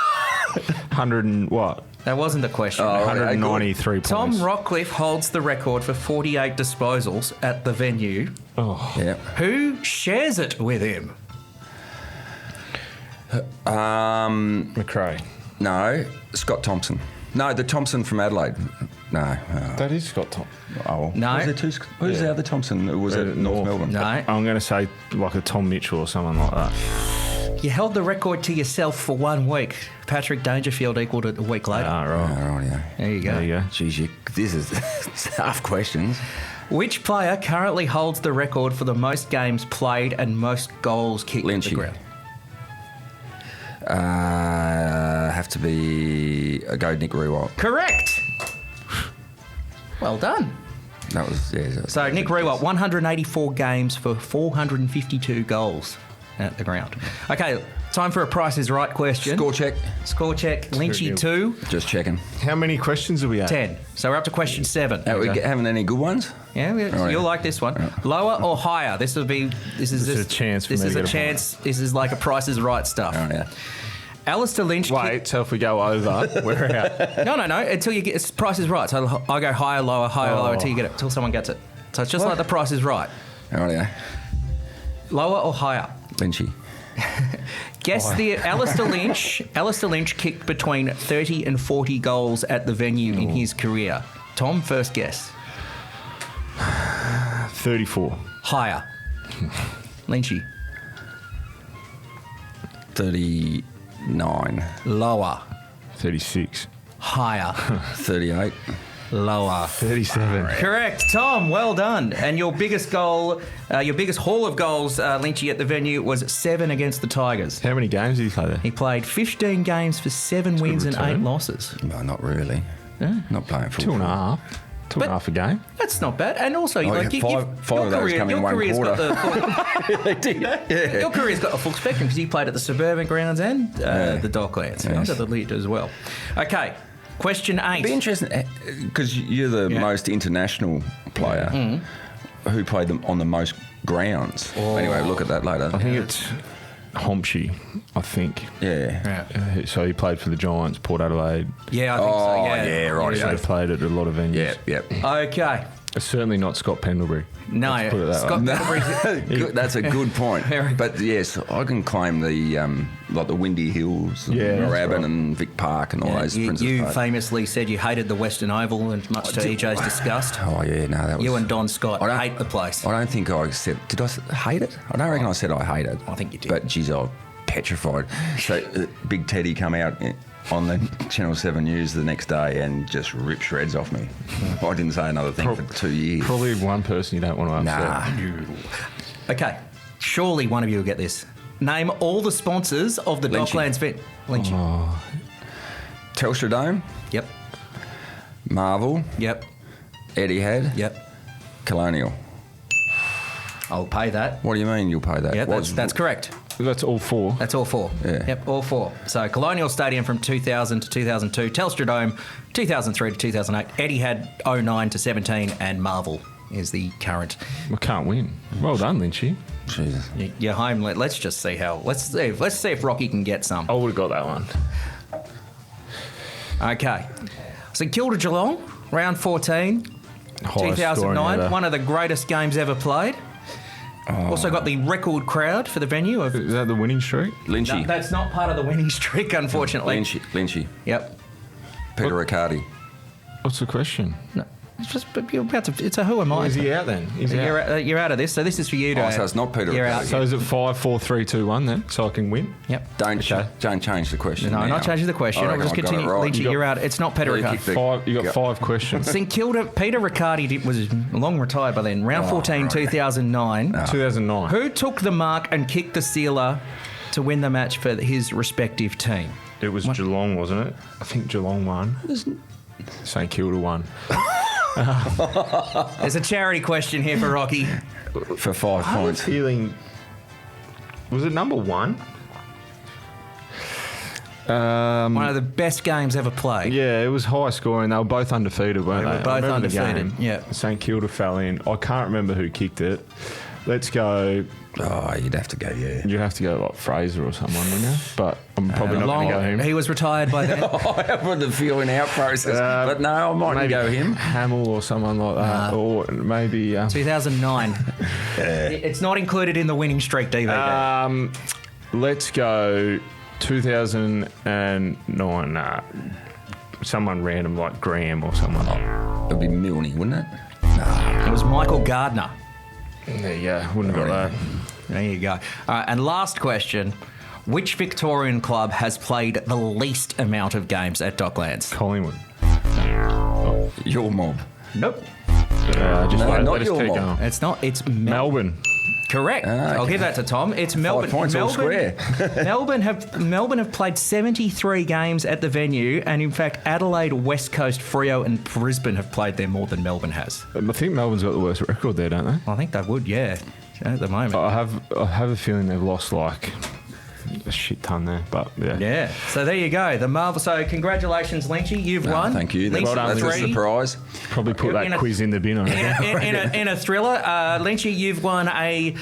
[SPEAKER 2] 100 and what?
[SPEAKER 1] That wasn't the question.
[SPEAKER 3] Oh,
[SPEAKER 2] 193 points.
[SPEAKER 1] Tom Rockliff holds the record for 48 disposals at the venue.
[SPEAKER 3] Yeah.
[SPEAKER 1] Who shares it with him?
[SPEAKER 2] McRae.
[SPEAKER 3] No, Scott Thompson. No, the Thompson from Adelaide. No.
[SPEAKER 2] That is Scott Tom.
[SPEAKER 3] Oh,
[SPEAKER 1] No.
[SPEAKER 3] Was there two? Who's the other Thompson? Who was at North Melbourne?
[SPEAKER 1] No.
[SPEAKER 2] I'm going to say like a Tom Mitchell or someone like that.
[SPEAKER 1] You held the record to yourself for 1 week. Patrick Dangerfield equaled it a week later.
[SPEAKER 2] Ah, right.
[SPEAKER 3] Oh, right, yeah.
[SPEAKER 1] There you go.
[SPEAKER 2] There you go.
[SPEAKER 3] Jeez, this is tough questions.
[SPEAKER 1] Which player currently holds the record for the most games played and most goals kicked at the
[SPEAKER 3] Lynchy.
[SPEAKER 1] ground?
[SPEAKER 3] Have to be a go Nick Rewalt.
[SPEAKER 1] Correct. Well done.
[SPEAKER 3] That was
[SPEAKER 1] So Nick Rewalt, 184 games for 452 goals at the ground. Okay, time for a Price is Right question.
[SPEAKER 3] Score check.
[SPEAKER 1] Score check. Lynchy 2,
[SPEAKER 3] Just checking.
[SPEAKER 2] How many questions have we had?
[SPEAKER 1] 10. So we're up to question 7.
[SPEAKER 3] Are we having any good ones?
[SPEAKER 1] Yeah,
[SPEAKER 3] Right.
[SPEAKER 1] you'll like this one. Lower or higher? This is
[SPEAKER 2] a chance for
[SPEAKER 1] This
[SPEAKER 2] me
[SPEAKER 1] is
[SPEAKER 2] to
[SPEAKER 1] a
[SPEAKER 2] get a
[SPEAKER 1] chance. This is like a Price is Right stuff.
[SPEAKER 3] Oh, yeah.
[SPEAKER 1] Alastair Lynch.
[SPEAKER 2] Wait, so if we go over, we're out.
[SPEAKER 1] No. Until you get it's Price is Right. So I go higher, lower, until you get it. Until someone gets it. So it's just like the Price is Right.
[SPEAKER 3] Oh, yeah.
[SPEAKER 1] Lower or higher?
[SPEAKER 3] Lynchy.
[SPEAKER 1] Guess the Alastair Lynch. Alastair Lynch kicked between 30 and 40 goals at the venue in his career. Tom, first guess.
[SPEAKER 2] 34.
[SPEAKER 1] Higher. Lynchy.
[SPEAKER 3] 39.
[SPEAKER 1] Lower.
[SPEAKER 2] 36.
[SPEAKER 1] Higher.
[SPEAKER 3] 38.
[SPEAKER 1] Lower.
[SPEAKER 2] 37.
[SPEAKER 1] Correct, Tom. Well done. And your biggest goal, your biggest haul of goals, Lynchy, at the venue was 7 against the Tigers.
[SPEAKER 2] How many games did he play there?
[SPEAKER 1] He played 15 games for 7 wins and 8
[SPEAKER 2] return.
[SPEAKER 1] losses.
[SPEAKER 3] No, not really. Not playing for
[SPEAKER 2] 2.5. 2.5 a game.
[SPEAKER 1] That's not bad. And also, like,
[SPEAKER 3] five of those come in one
[SPEAKER 1] got
[SPEAKER 3] quarter.
[SPEAKER 1] the
[SPEAKER 3] They did. Yeah.
[SPEAKER 1] your career's got a full spectrum because you played at the suburban grounds and the Docklands,
[SPEAKER 3] Yes.
[SPEAKER 1] under the lid as well. Okay, question 8.
[SPEAKER 3] Be interesting because you're the most international player. who played them on the most grounds. Anyway, look at that later.
[SPEAKER 2] I think it's Homshi, I think.
[SPEAKER 3] Yeah.
[SPEAKER 2] So he played for the Giants, Port Adelaide.
[SPEAKER 1] Yeah, I think so. Yeah,
[SPEAKER 3] right.
[SPEAKER 2] So he played at a lot of venues.
[SPEAKER 3] Yeah.
[SPEAKER 1] Okay.
[SPEAKER 2] It's certainly not Scott Pendlebury.
[SPEAKER 1] No,
[SPEAKER 2] Let's put it that
[SPEAKER 1] Scott
[SPEAKER 2] way.
[SPEAKER 1] Pendlebury.
[SPEAKER 3] Good, that's a good point. But yes, I can claim the like the Windy Hills, and Moorabbin
[SPEAKER 2] right.
[SPEAKER 3] and Vic Park and all those.
[SPEAKER 1] You famously said you hated the Western Oval, and much to EJ's disgust.
[SPEAKER 3] Oh yeah, no, that was.
[SPEAKER 1] You and Don Scott hate the place.
[SPEAKER 3] I don't think I said. Did I hate it? I don't reckon I said I hate it.
[SPEAKER 1] I think you did.
[SPEAKER 3] But geez, I was petrified. So Big Teddy come out on the Channel 7 News the next day and just ripped shreds off me. I didn't say another thing for 2 years.
[SPEAKER 2] Probably one person you don't want to upset.
[SPEAKER 3] Nah.
[SPEAKER 1] Okay, surely one of you will get this. Name all the sponsors of the
[SPEAKER 3] Lynchy.
[SPEAKER 1] Docklands event. Lynchy.
[SPEAKER 3] Telstra Dome,
[SPEAKER 1] Yep.
[SPEAKER 3] Marvel,
[SPEAKER 1] Yep.
[SPEAKER 3] Etihad,
[SPEAKER 1] Yep.
[SPEAKER 3] Colonial.
[SPEAKER 1] I'll pay that.
[SPEAKER 3] What do you mean you'll pay that?
[SPEAKER 1] Yeah, that's correct.
[SPEAKER 2] That's all four.
[SPEAKER 1] That's all four.
[SPEAKER 3] Yeah.
[SPEAKER 1] Yep, all four. So Colonial Stadium from 2000 to 2002, Telstra Dome 2003 to 2008, Etihad 09 to 17, and Marvel is the current.
[SPEAKER 2] I can't win. Well done, Lynchy.
[SPEAKER 3] Jesus.
[SPEAKER 1] You're home. Let's just see how. Let's see if Rocky can get some.
[SPEAKER 2] I would have got that one.
[SPEAKER 1] Okay. St Kilda Geelong, round 14,
[SPEAKER 2] Highest
[SPEAKER 1] 2009,
[SPEAKER 2] scoring ever.
[SPEAKER 1] one of the greatest games ever played. Also got the record crowd for the venue of.
[SPEAKER 2] Is that the winning streak?
[SPEAKER 3] Lynchy.
[SPEAKER 1] No, that's not part of the winning streak, unfortunately.
[SPEAKER 3] Lynchy.
[SPEAKER 1] Yep.
[SPEAKER 3] Peter Riccardi.
[SPEAKER 2] What's the question?
[SPEAKER 1] No, it's just you're about to. It's a who am I?
[SPEAKER 2] Is he out then? Is he out?
[SPEAKER 1] You're out of this. So this is for you to.
[SPEAKER 3] Oh, so it's not Peter
[SPEAKER 1] You're
[SPEAKER 3] Riccardi.
[SPEAKER 1] out.
[SPEAKER 2] So is it 5, 4, 3, 2, 1 then? So I can win?
[SPEAKER 1] Yep.
[SPEAKER 3] Don't change the question.
[SPEAKER 1] No,
[SPEAKER 3] now.
[SPEAKER 1] not changing the question.
[SPEAKER 3] I
[SPEAKER 1] I'll
[SPEAKER 3] reckon
[SPEAKER 1] just
[SPEAKER 3] I got
[SPEAKER 1] continue.
[SPEAKER 3] it right.
[SPEAKER 1] Lynchy, you're out. It's not Peter
[SPEAKER 3] Yeah,
[SPEAKER 1] Riccardi.
[SPEAKER 3] kick the-
[SPEAKER 2] You got 5 questions.
[SPEAKER 1] St Kilda, Peter Riccardi was long retired by then. Round 14,
[SPEAKER 3] right.
[SPEAKER 1] 2009.
[SPEAKER 2] 2009.
[SPEAKER 1] Who took the mark and kicked the sealer to win the match for his respective team?
[SPEAKER 2] It was Geelong, wasn't it? I think Geelong won. St Kilda won.
[SPEAKER 1] There's a charity question here for Rocky.
[SPEAKER 3] For 5
[SPEAKER 2] I was
[SPEAKER 3] points.
[SPEAKER 2] feeling... Was it number 1?
[SPEAKER 1] One of the best games ever played.
[SPEAKER 2] Yeah, it was high scoring. They were both undefeated, weren't they?
[SPEAKER 1] They were both
[SPEAKER 2] I remember the
[SPEAKER 1] undefeated,
[SPEAKER 2] game.
[SPEAKER 1] yeah.
[SPEAKER 2] St Kilda fell in. I can't remember who kicked it. Let's go...
[SPEAKER 3] Oh, you'd have to go, yeah.
[SPEAKER 2] You'd have to go like Fraser or someone, wouldn't you? But I'm probably not going to go him.
[SPEAKER 1] He was retired by then.
[SPEAKER 3] I have the feeling out process. But no, I might
[SPEAKER 2] maybe
[SPEAKER 3] go him.
[SPEAKER 2] Hamill or someone like that. Or maybe...
[SPEAKER 1] 2009. It's not included in the winning streak DVD.
[SPEAKER 2] Let's go 2009. Someone random like Graham or someone.
[SPEAKER 3] It'd be Milne, wouldn't it?
[SPEAKER 1] It was Michael Gardner.
[SPEAKER 2] There you go. Wouldn't have got that.
[SPEAKER 1] There you go. All right, and last question. Which Victorian club has played the least amount of games at Docklands?
[SPEAKER 2] Collingwood.
[SPEAKER 3] Your mob.
[SPEAKER 1] Nope.
[SPEAKER 2] Just
[SPEAKER 3] No,
[SPEAKER 2] let
[SPEAKER 3] not
[SPEAKER 2] us
[SPEAKER 3] your
[SPEAKER 2] keep
[SPEAKER 3] mob.
[SPEAKER 2] going.
[SPEAKER 1] It's not. It's
[SPEAKER 2] Melbourne.
[SPEAKER 1] Correct. I'll
[SPEAKER 3] okay.
[SPEAKER 1] give that to Tom. It's Melbourne.
[SPEAKER 3] 5 points all square.
[SPEAKER 1] Melbourne have played 73 games at the venue, and in fact, Adelaide, West Coast, Freo, and Brisbane have played there more than Melbourne has.
[SPEAKER 2] I think Melbourne's got the worst record there, don't they?
[SPEAKER 1] I think they would, yeah, at the moment.
[SPEAKER 2] I have a feeling they've lost like a shit ton there, but yeah.
[SPEAKER 1] Yeah. So there you go. The Marvel. So congratulations, Lynchy. You've won.
[SPEAKER 3] Thank you.
[SPEAKER 1] Lynchy,
[SPEAKER 3] That's a
[SPEAKER 1] 3.
[SPEAKER 3] surprise.
[SPEAKER 2] Probably put
[SPEAKER 1] In
[SPEAKER 2] that
[SPEAKER 1] a-
[SPEAKER 2] quiz in the bin. I reckon.
[SPEAKER 1] In a thriller, Lynchy, you've won a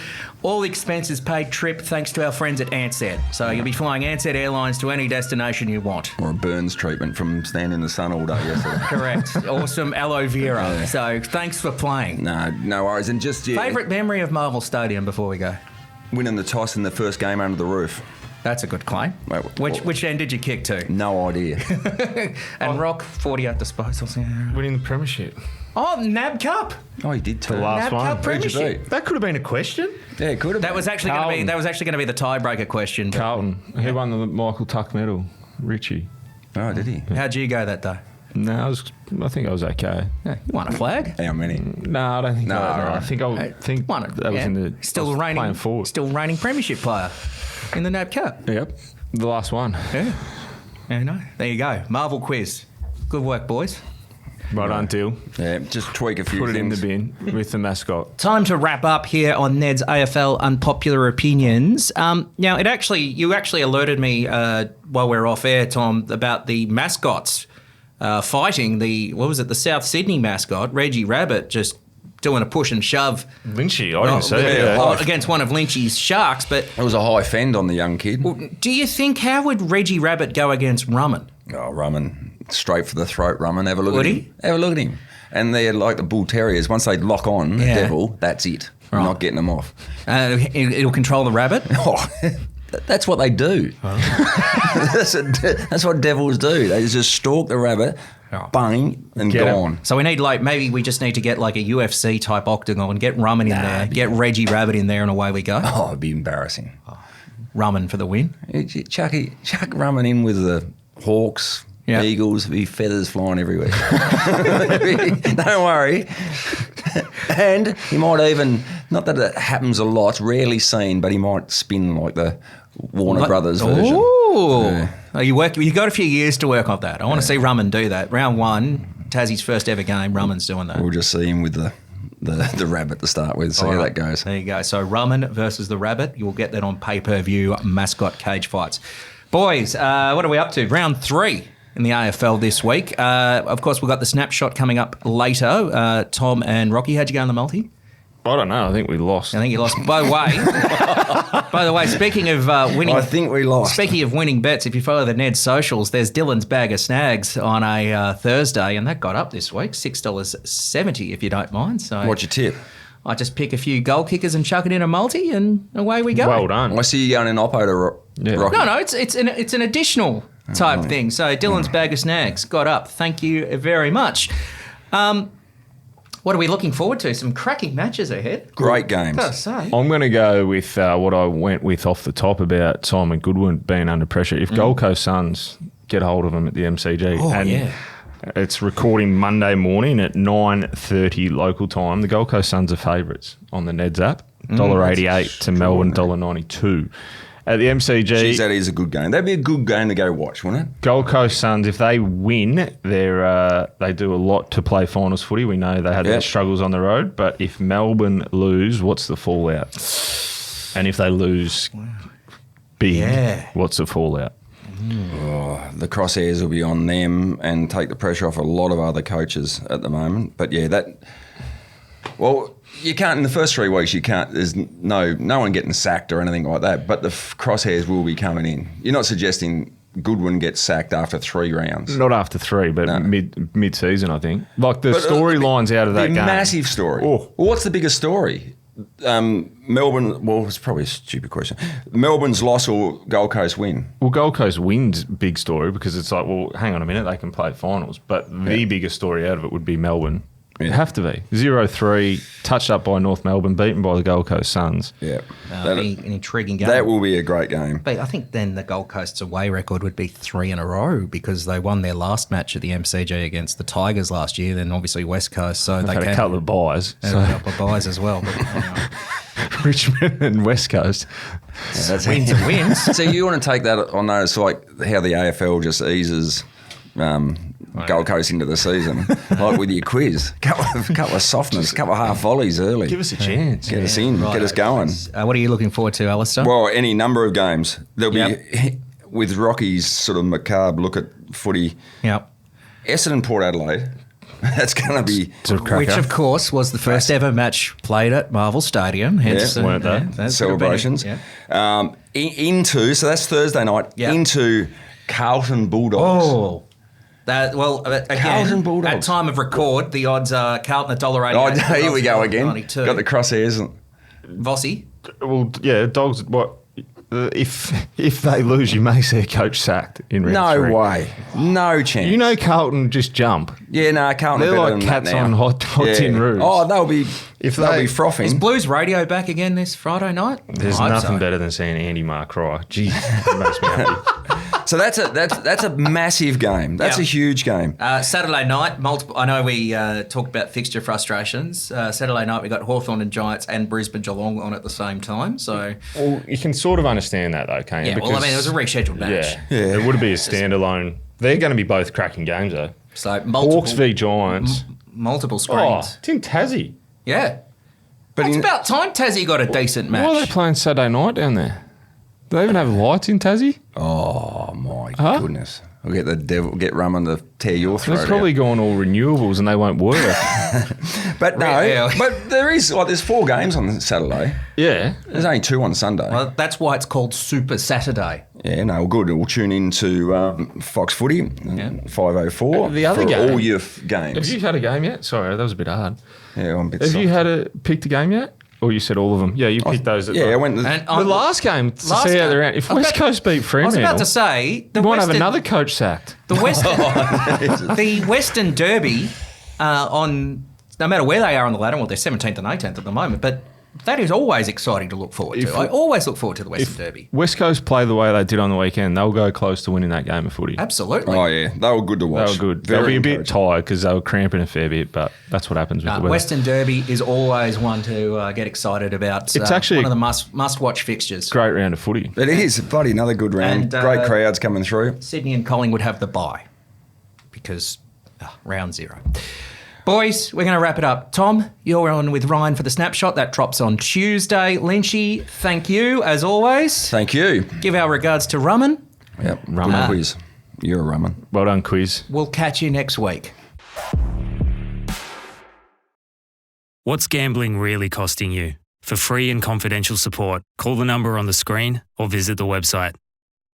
[SPEAKER 1] all expenses paid trip thanks to our friends at Ansett. So you'll be flying Ansett Airlines to any destination you want.
[SPEAKER 3] Or a burns treatment from standing in the sun all day yesterday.
[SPEAKER 1] Correct. Awesome aloe vera. So thanks for playing.
[SPEAKER 3] No worries. And just
[SPEAKER 1] Favourite memory of Marvel Stadium before we go?
[SPEAKER 3] winning the toss in the first game under the roof.
[SPEAKER 1] That's a good claim.
[SPEAKER 3] Wait,
[SPEAKER 1] Which end did you kick to?
[SPEAKER 3] No idea.
[SPEAKER 1] And Rock, 48 disposals. Yeah.
[SPEAKER 2] Winning the premiership.
[SPEAKER 1] Oh, NAB Cup.
[SPEAKER 3] Oh, he did too.
[SPEAKER 2] last
[SPEAKER 1] NAB
[SPEAKER 2] one.
[SPEAKER 1] Cup
[SPEAKER 3] Who'd you
[SPEAKER 1] premiership.
[SPEAKER 3] beat?
[SPEAKER 2] That could have been a question.
[SPEAKER 3] Yeah, it could have.
[SPEAKER 1] That was actually going to be
[SPEAKER 2] Carlton.
[SPEAKER 1] the tiebreaker question. but-
[SPEAKER 2] Carlton. Who won the Michael Tuck medal? Richie.
[SPEAKER 3] Oh, did he?
[SPEAKER 1] How'd you go that day?
[SPEAKER 2] No, I think I was okay.
[SPEAKER 1] Yeah, you won a flag.
[SPEAKER 3] How many?
[SPEAKER 2] No, I don't think.
[SPEAKER 3] No,
[SPEAKER 2] I
[SPEAKER 3] right.
[SPEAKER 2] think
[SPEAKER 1] Won it.
[SPEAKER 2] that was
[SPEAKER 1] yeah.
[SPEAKER 2] in the
[SPEAKER 1] still
[SPEAKER 2] I was
[SPEAKER 1] reigning
[SPEAKER 2] playing forward.
[SPEAKER 1] Still reigning premiership player in the NAB Cup.
[SPEAKER 2] Yep, the last one.
[SPEAKER 1] Yeah. Yeah, no. There you go. Marvel quiz. Good work, boys.
[SPEAKER 2] Right on, deal.
[SPEAKER 3] Yeah, just tweak a few
[SPEAKER 2] Put it in
[SPEAKER 3] things.
[SPEAKER 2] the bin with the mascot.
[SPEAKER 1] Time to wrap up here on Ned's AFL Unpopular Opinions. Now, you actually alerted me while we were off air, Tom, about the mascots fighting the South Sydney mascot, Reggie Rabbit, just doing a push and shove.
[SPEAKER 2] Lynchy, I didn't see it.
[SPEAKER 1] Against one of Lynchy's Sharks. But
[SPEAKER 3] It was a high fend on the young kid.
[SPEAKER 1] do you think, how would Reggie Rabbit go against Rum'un?
[SPEAKER 3] Oh, Rummin. Straight for the throat, Rummin. Have a look
[SPEAKER 1] Would
[SPEAKER 3] at
[SPEAKER 1] he?
[SPEAKER 3] him. Have a look at him. And they're like the bull terriers. Once they lock on the devil, that's it. You're not getting them off.
[SPEAKER 1] It'll control the rabbit?
[SPEAKER 3] Oh, that's what they do. That's what devils do. They just stalk the rabbit, bang, and
[SPEAKER 2] Get
[SPEAKER 3] gone.
[SPEAKER 1] So we need maybe we just need to get like a UFC type octagon, get Rum'un in there, get Reggie Rabbit in there, and away we go.
[SPEAKER 3] Oh, it'd be embarrassing.
[SPEAKER 1] Rum'un for the win.
[SPEAKER 3] Chuck Rummin in with the Hawks, Eagles, be feathers flying everywhere. Don't worry. And he might even, not that it happens a lot, rarely seen, but he might spin like the Warner Brothers version.
[SPEAKER 1] Ooh. You got a few years to work on that. I want to see Rum'un do that. Round 1, Tassie's first ever game, Rum'un's doing that.
[SPEAKER 3] We'll just see him with the rabbit to start with, see how that goes.
[SPEAKER 1] There you go. So Rum'un versus the rabbit. You'll get that on pay-per-view mascot cage fights. Boys, what are we up to? Round 3 in the AFL this week. Of course, we've got the snapshot coming up later. Tom and Rocky, how'd you go in the multi?
[SPEAKER 2] I don't know. I think we lost.
[SPEAKER 1] I think you lost. By the way, speaking of winning,
[SPEAKER 3] I think we lost.
[SPEAKER 1] Speaking of winning bets, if you follow the Neds socials, there's Dylan's bag of snags on a Thursday, and that got up this week, $6.70 if you don't mind. So
[SPEAKER 3] What's your tip?
[SPEAKER 1] I just pick a few goal kickers and chuck it in a multi, and away we go.
[SPEAKER 2] Well done.
[SPEAKER 3] I see you going in Oppo to Rocky.
[SPEAKER 1] No, it's an additional type thing. So Dylan's bag of snags got up. Thank you very much. What are we looking forward to? Some cracking matches ahead.
[SPEAKER 3] Great games.
[SPEAKER 1] Gotta say.
[SPEAKER 2] I'm going to go with what I went with off the top about Simon Goodwin being under pressure. If Gold Coast Suns get hold of him at the MCG, it's recording Monday morning at 9:30 local time. The Gold Coast Suns are favourites on the Neds app, $1.88 to Melbourne, $1.92. At the MCG...
[SPEAKER 3] Geez, that is a good game. That'd be a good game to go watch, wouldn't it?
[SPEAKER 2] Gold Coast Suns, if they win, they do a lot to play finals footy. We know they had their struggles on the road, but if Melbourne lose, what's the fallout? And if they lose big, what's the fallout?
[SPEAKER 3] Oh, the crosshairs will be on them and take the pressure off a lot of other coaches at the moment. But you can't, in the first 3 weeks, there's no one getting sacked or anything like that, but the crosshairs will be coming in. You're not suggesting Goodwin gets sacked after 3 rounds?
[SPEAKER 2] Not after 3, but mid-season, I think. Like the storylines out of that game.
[SPEAKER 3] Massive story.
[SPEAKER 2] Oh.
[SPEAKER 3] Well, what's the biggest story? Melbourne, well, it's probably a stupid question. Melbourne's loss or Gold Coast win?
[SPEAKER 2] Well, Gold Coast wins big story because it's like, well, hang on a minute, they can play finals. But the biggest story out of it would be Melbourne. It'd have to be. 0-3, touched up by North Melbourne, beaten by the Gold Coast Suns.
[SPEAKER 3] Yeah.
[SPEAKER 1] An intriguing game.
[SPEAKER 3] That will be a great game.
[SPEAKER 1] But I think then the Gold Coast's away record would be 3 in a row because they won their last match at the MCG against the Tigers last year, then obviously West Coast. So
[SPEAKER 2] They've had a couple of buys.
[SPEAKER 1] A couple of buys as well. But, anyway.
[SPEAKER 2] Richmond and West Coast.
[SPEAKER 1] That's wins and wins.
[SPEAKER 3] So you want to take that on notice, like how the AFL just eases Gold Coast into the season, like with your quiz. Couple of softness, couple of half volleys early.
[SPEAKER 2] Give us a chance.
[SPEAKER 3] Get us in, get us going.
[SPEAKER 1] What are you looking forward to, Alastair?
[SPEAKER 3] Well, any number of games. There'll be, with Rocky's sort of macabre look at footy,
[SPEAKER 1] Yep.
[SPEAKER 3] Essendon, Port Adelaide. That's going to be...
[SPEAKER 1] Which, of course, was the first ever match played at Marvel Stadium. Hence,
[SPEAKER 2] weren't they?
[SPEAKER 3] Celebrations. Into, so that's Thursday night, into Carlton Bulldogs.
[SPEAKER 1] Oh. Again,
[SPEAKER 3] Carlton Bulldogs.
[SPEAKER 1] at time of record, the odds are Carlton $1.88.
[SPEAKER 3] Oh, here we go again.
[SPEAKER 1] 92.
[SPEAKER 3] Got the crosshairs.
[SPEAKER 1] Vossi?
[SPEAKER 2] Well, yeah, Dogs, what... if they lose, you may see a coach sacked in round 3.
[SPEAKER 3] No way. No chance.
[SPEAKER 2] You know Carlton just jump.
[SPEAKER 3] Yeah, no, Carlton
[SPEAKER 2] They're
[SPEAKER 3] are better
[SPEAKER 2] like
[SPEAKER 3] than
[SPEAKER 2] cats
[SPEAKER 3] that now.
[SPEAKER 2] on hot tin roofs.
[SPEAKER 3] Oh, they'll be
[SPEAKER 1] Is
[SPEAKER 3] frothing.
[SPEAKER 1] Blues Radio back again this Friday night?
[SPEAKER 2] There's nothing better than seeing Andy Marr cry. Gee, that makes me happy.
[SPEAKER 3] So that's a massive game. That's a huge game.
[SPEAKER 1] Saturday night, multiple. I know we talked about fixture frustrations. Saturday night we got Hawthorn and Giants and Brisbane Geelong on at the same time. So,
[SPEAKER 2] well, you can sort of understand that though, can't you?
[SPEAKER 1] Yeah. Well, I mean, it was a rescheduled match.
[SPEAKER 2] Yeah. It would be a standalone. They're going to be both cracking games though.
[SPEAKER 1] So multiple,
[SPEAKER 2] Hawks v Giants.
[SPEAKER 1] Multiple
[SPEAKER 2] Oh,
[SPEAKER 1] screens.
[SPEAKER 2] it's in Tassie.
[SPEAKER 1] Yeah. But it's about time Tassie got a decent match.
[SPEAKER 2] Why are they playing Saturday night down there? Do they even have lights in Tassie?
[SPEAKER 3] Oh my goodness. I'll get the devil, get Rum'un to tear your throat
[SPEAKER 2] It's probably
[SPEAKER 3] out.
[SPEAKER 2] gone all renewables and they won't work.
[SPEAKER 3] But no,
[SPEAKER 1] Yeah.
[SPEAKER 3] but there's 4 games on Saturday.
[SPEAKER 2] Yeah.
[SPEAKER 3] There's only 2 on Sunday.
[SPEAKER 1] Well, that's why it's called Super Saturday.
[SPEAKER 3] Yeah, no, good. We'll tune in to Fox Footy, 5:04
[SPEAKER 2] The other
[SPEAKER 3] for
[SPEAKER 2] game.
[SPEAKER 3] all your games.
[SPEAKER 2] Have you had a game yet? Sorry, that was a bit hard.
[SPEAKER 3] Yeah, I'm a bit
[SPEAKER 2] Have you
[SPEAKER 3] soft.
[SPEAKER 2] picked a game yet? Or you said all of them? Yeah, you picked those.
[SPEAKER 3] Yeah, I went.
[SPEAKER 1] And
[SPEAKER 2] The last game to see how they're at. If West Coast beat
[SPEAKER 1] I was
[SPEAKER 2] Fremantle,
[SPEAKER 1] about to say
[SPEAKER 2] you might have another coach sacked.
[SPEAKER 1] The Western Derby on no matter where they are on the ladder. Well, they're 17th and 18th at the moment, but that is always exciting to look forward to. I always look forward to the Western Derby.
[SPEAKER 2] West Coast play the way they did on the weekend, they'll go close to winning that game of footy.
[SPEAKER 1] Absolutely.
[SPEAKER 3] Oh yeah, they were good to
[SPEAKER 2] They
[SPEAKER 3] watch.
[SPEAKER 2] were good.
[SPEAKER 3] Very
[SPEAKER 2] They'll be a bit
[SPEAKER 3] encouraging.
[SPEAKER 2] tired because they were cramping a fair bit, but that's what happens with the weather.
[SPEAKER 1] Western Derby is always one to get excited about.
[SPEAKER 2] It's actually
[SPEAKER 1] one of the must-watch fixtures.
[SPEAKER 2] Great round of footy.
[SPEAKER 3] It is bloody another good round.
[SPEAKER 1] And,
[SPEAKER 3] Great crowds coming through.
[SPEAKER 1] Sydney and Collingwood have the bye because round 0. Boys, we're going to wrap it up. Tom, you're on with Ryan for the snapshot. That drops on Tuesday. Lynchy, thank you, as always.
[SPEAKER 3] Thank you.
[SPEAKER 1] Give our regards to Rum'un.
[SPEAKER 3] Yep,
[SPEAKER 2] Rum'un.
[SPEAKER 3] good quiz. You're a Rum'un.
[SPEAKER 2] Well done, quiz.
[SPEAKER 1] We'll catch you next week.
[SPEAKER 4] What's gambling really costing you? For free and confidential support, call the number on the screen or visit the website